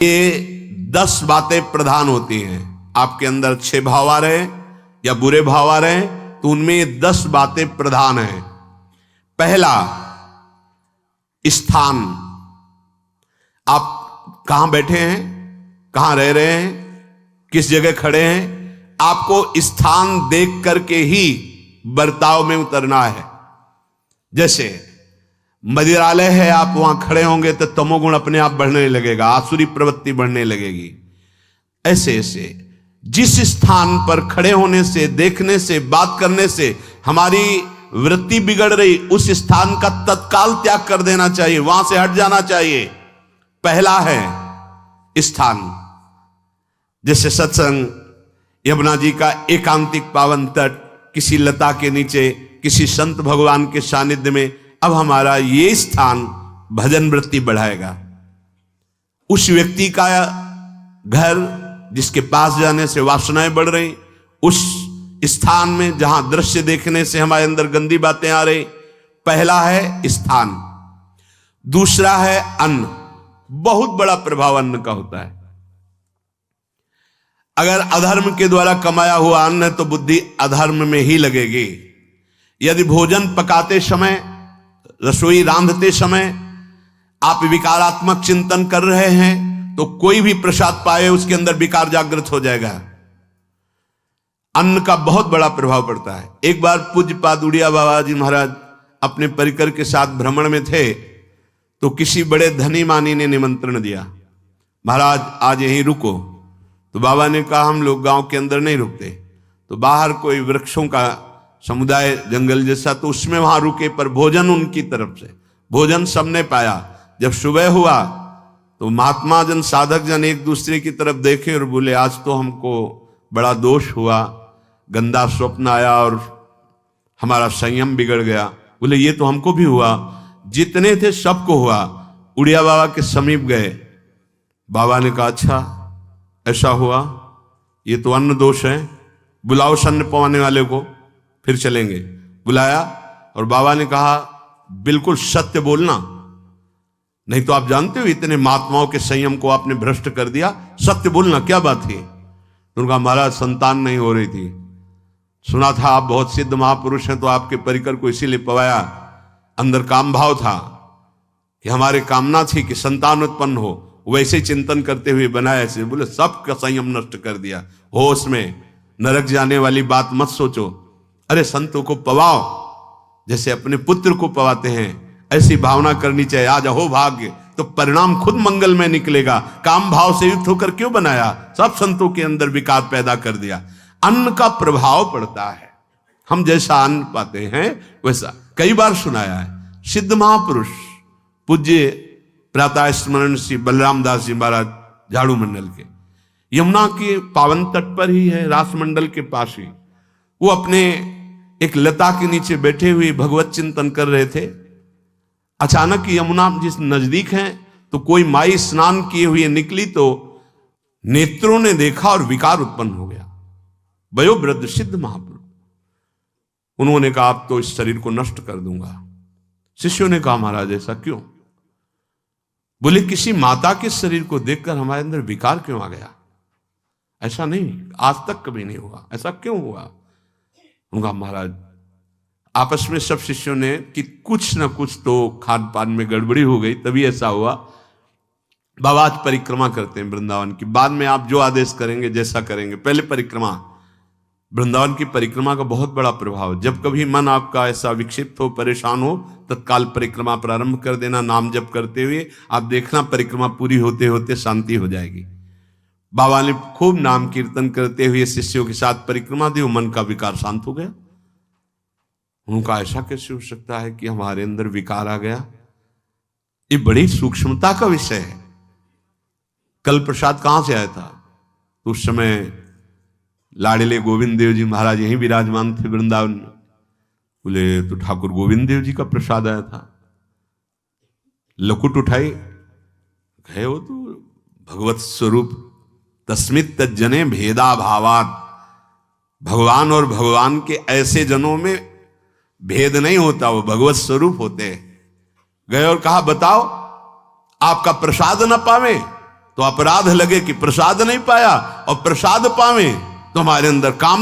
ये 10 बातें प्रधान होती हैं। आपके अंदर 6 भाव आ रहे या बुरे भाव आ रहे तो उनमें ये 10 बातें प्रधान हैं। पहला, स्थान। आप कहां बैठे हैं, कहां रह रहे हैं, किस जगह खड़े हैं, आपको स्थान देख करके ही बर्ताव में उतरना है। जैसे मदिरालय है, आप वहां खड़े होंगे तो तमोगुण अपने आप बढ़ने लगेगा, आसुरी प्रवृत्ति बढ़ने लगेगी। ऐसे ऐसे जिस स्थान पर खड़े होने से, देखने से, बात करने से हमारी वृत्ति बिगड़ रही, उस स्थान का तत्काल त्याग कर देना चाहिए, वहां से हट जाना चाहिए। पहला है स्थान। जैसे सत्संग, यमुना जी का एकांतिक पावन तट, किसी लता के नीचे, किसी संत भगवान के सानिध्य में, अब हमारा ये स्थान भजन वृत्ति बढ़ाएगा। उस व्यक्ति का घर जिसके पास जाने से वासनाएं बढ़ रही, उस स्थान में जहां दृश्य देखने से हमारे अंदर गंदी बातें आ रही, पहला है स्थान। दूसरा है अन्न। बहुत बड़ा प्रभाव अन्न का होता है। अगर अधर्म के द्वारा कमाया हुआ अन्न है तो बुद्धि अधर्म में ही लगेगी। यदि भोजन पकाते समय, रसोई रांधते समय आप विकारात्मक चिंतन कर रहे हैं तो कोई भी प्रसाद पाए उसके अंदर विकार जागृत हो जाएगा। अन्न का बहुत बड़ा प्रभाव पड़ता है। एक बार पूज्यपाद उड़िया बाबा जी महाराज अपने परिकर के साथ भ्रमण में थे तो किसी बड़े धनी मानी ने निमंत्रण दिया, महाराज आज यहीं रुको। तो बाबा ने कहा हम लोग गांव के अंदर नहीं रुकते, तो बाहर कोई वृक्षों का समुदाय, जंगल जैसा, तो उसमें वहां रुके, पर भोजन उनकी तरफ से, भोजन सबने पाया। जब सुबह हुआ तो महात्मा जन, साधक जन एक दूसरे की तरफ देखे और बोले आज तो हमको बड़ा दोष हुआ, गंदा स्वप्न आया और हमारा संयम बिगड़ गया। बोले ये तो हमको भी हुआ, जितने थे सबको हुआ। उड़िया बाबा के समीप गए, बाबा ने कहा अच्छा ऐसा हुआ, ये तो अन्न दोष है, बुलाओ सन्न पवाने वाले को, फिर चलेंगे। बुलाया और बाबा ने कहा बिल्कुल सत्य बोलना, नहीं तो आप जानते हो इतने महात्माओं के संयम को आपने भ्रष्ट कर दिया, सत्य बोलना क्या बात थी। तो उनका महाराज संतान नहीं हो रही थी, सुना था आप बहुत सिद्ध महापुरुष हैं तो आपके परिकर को इसीलिए पवाया, अंदर काम भाव था कि हमारे कामना थी कि संतान उत्पन्न हो, वैसे ही चिंतन करते हुए बनाया ऐसे। बोले सबका संयम नष्ट कर दिया, होश में, नरक जाने वाली बात मत सोचो। अरे संतों को पवाओ जैसे अपने पुत्र को पवाते हैं, ऐसी भावना करनी चाहिए। आज हो भाग्य तो परिणाम खुद मंगल में निकलेगा। काम भाव से युक्त होकर क्यों बनाया, सब संतों के अंदर विकार पैदा कर दिया। अन्न का प्रभाव पड़ता है, हम जैसा अन्न पाते हैं वैसा। कई बार सुनाया है, सिद्ध महापुरुष पूज्य प्रातः स्मरण श्री बलराम दास जी महाराज झाड़ू मंडल के, यमुना के पावन तट पर ही है, रास मंडल के पास ही, वो अपने एक लता के नीचे बैठे हुए भगवत चिंतन कर रहे थे। अचानक यमुना जिस नजदीक है तो कोई माई स्नान किए हुए निकली तो नेत्रों ने देखा और विकार उत्पन्न हो गया। वयोवृद्ध सिद्ध महापुरुष, उन्होंने कहा आप तो इस शरीर को नष्ट कर दूंगा। शिष्यों ने कहा महाराज ऐसा क्यों? बोले किसी माता के शरीर को देखकर हमारे अंदर विकार क्यों आ गया? ऐसा नहीं, आज तक कभी नहीं हुआ, ऐसा क्यों हुआ? उनका महाराज आपस में सब शिष्यों ने कि कुछ ना कुछ तो खान पान में गड़बड़ी हो गई तभी ऐसा हुआ। बाबा आज परिक्रमा करते हैं वृंदावन की, बाद में आप जो आदेश करेंगे जैसा करेंगे, पहले परिक्रमा। वृंदावन की परिक्रमा का बहुत बड़ा प्रभाव, जब कभी मन आपका ऐसा विक्षिप्त हो, परेशान हो, तत्काल परिक्रमा प्रारंभ कर देना, नाम जप करते हुए। आप देखना परिक्रमा पूरी होते होते शांति हो जाएगी। बाबा ने खूब नाम कीर्तन करते हुए शिष्यों के साथ परिक्रमा दी, मन का विकार शांत हो गया। उनका ऐसा कैसे हो सकता है कि हमारे अंदर विकार आ गया? ये बड़ी सूक्ष्मता का विषय है। कल प्रसाद कहां से आया था? तो उस समय लाडले गोविंद देव जी महाराज यहीं विराजमान थे वृंदावन में। बोले तो ठाकुर गोविंद देव जी का प्रसाद आया था। लकुट उठाई, है वो तो भगवत स्वरूप, तस्मित तज्जने भेदा भावात। भगवान और भगवान के ऐसे जनों में भेद नहीं होता, वो भगवत स्वरूप होते हैं। गए और कहा बताओ आपका प्रसाद न पावे तो अपराध लगे कि प्रसाद नहीं पाया, और प्रसाद पावे तो हमारे अंदर काम